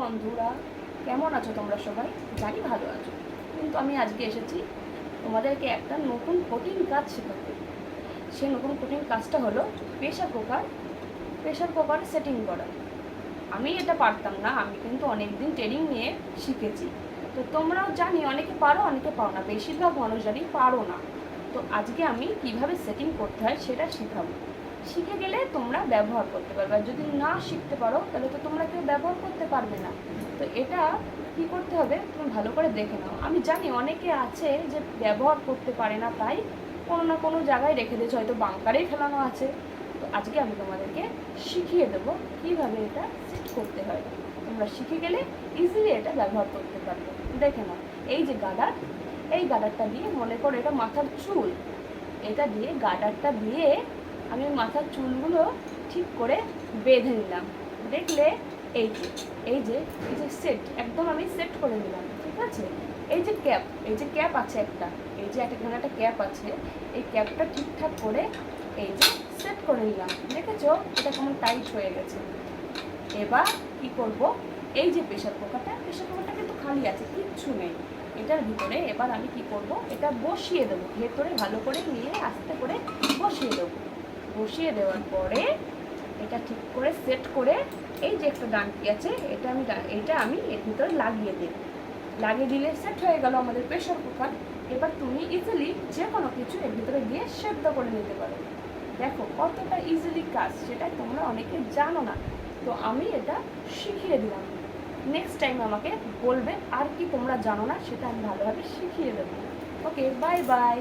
বন্ধুরা, কেমন আছো তোমরা সবাই? জানি ভালো আছো। কিন্তু আমি আজকে এসেছি তোমাদেরকে একটা নতুন কঠিন কাজ শেখাতে। সেই নতুন কঠিন কাজটা হলো প্রেশার কুকার সেটিং করা। আমি এটা পারতাম না, আমি কিন্তু অনেক দিন ট্রেনিং নিয়ে শিখেছি। তো তোমরাও জানি অনেকে পারো অনেকে পারো না, বেশিরভাগ মানুষজনই পারো না। তো আজকে আমি কিভাবে সেটিং করতে হয় সেটা শেখাবো। শিখে গেলে তোমরা ব্যবহার করতে পারবে, আর যদি না শিখতে পারো তাহলে তো তোমরা কেউ ব্যবহার করতে পারবে না। তো এটা কি করতে হবে তুমি ভালো করে দেখে নাও। আমি জানি অনেকে আছে যে ব্যবহার করতে পারে না, তাই কোনো না কোনো জায়গায় রেখে দিয়েছে, হয়তো বাংকারেই ফেলানো আছে। তো আজকে আমি তোমাদেরকে শিখিয়ে দেবো কীভাবে এটা সেট করতে হয়। তোমরা শিখে গেলে ইজিলি এটা ব্যবহার করতে পারবে। দেখে নাও, এই যে গার্ডার, এই গার্ডারটা দিয়ে মনে করো এটা মাথার চুল, এটা দিয়ে গার্ডারটা দিয়ে আমি মাথার চুলগুলো ঠিক করে বেঁধে নিলাম। দেখলে এই যে এই যে এই যে সেট একদম আমি সেট করে নিলাম, ঠিক আছে। এই যে ক্যাপ আছে একটা, এই যে এখানে একটা ক্যাপ আছে, এই ক্যাপটা ঠিকঠাক করে এই যে সেট করে নিলাম। দেখেছো এটা কেমন টাইট হয়ে গেছে। এবার কি করব, এই যে প্রেশার কুকারটা কিন্তু খালি আছে, কিচ্ছু নেই এটার ভিতরে। এবার আমি কি করব, এটা বসিয়ে দেবো ভেতরে, ভালো করে নিয়ে আস্তে করে বসিয়ে দেবো। বসিয়ে দেওয়ার পরে এটা ঠিক করে সেট করে এই যে একটা ডান্টি আছে, এটা আমি এর ভিতরে লাগিয়ে দেব। লাগিয়ে দিলে সেট হয়ে গেল আমাদের প্রেশার কুকার। এবার তুমি ইজিলি যে কোনো কিছু এর ভিতরে দিয়ে সেদ্ধ করে নিতে পারো। দেখো কতটা ইজিলি কাজ, সেটা তোমরা অনেকে জানো না। তো আমি এটা শিখিয়ে দিলাম। নেক্সট টাইম আমাকে বলবে আর কি তোমরা জানো না, সেটা আমি ভালোভাবে শিখিয়ে দেবো। ওকে, বাই বাই।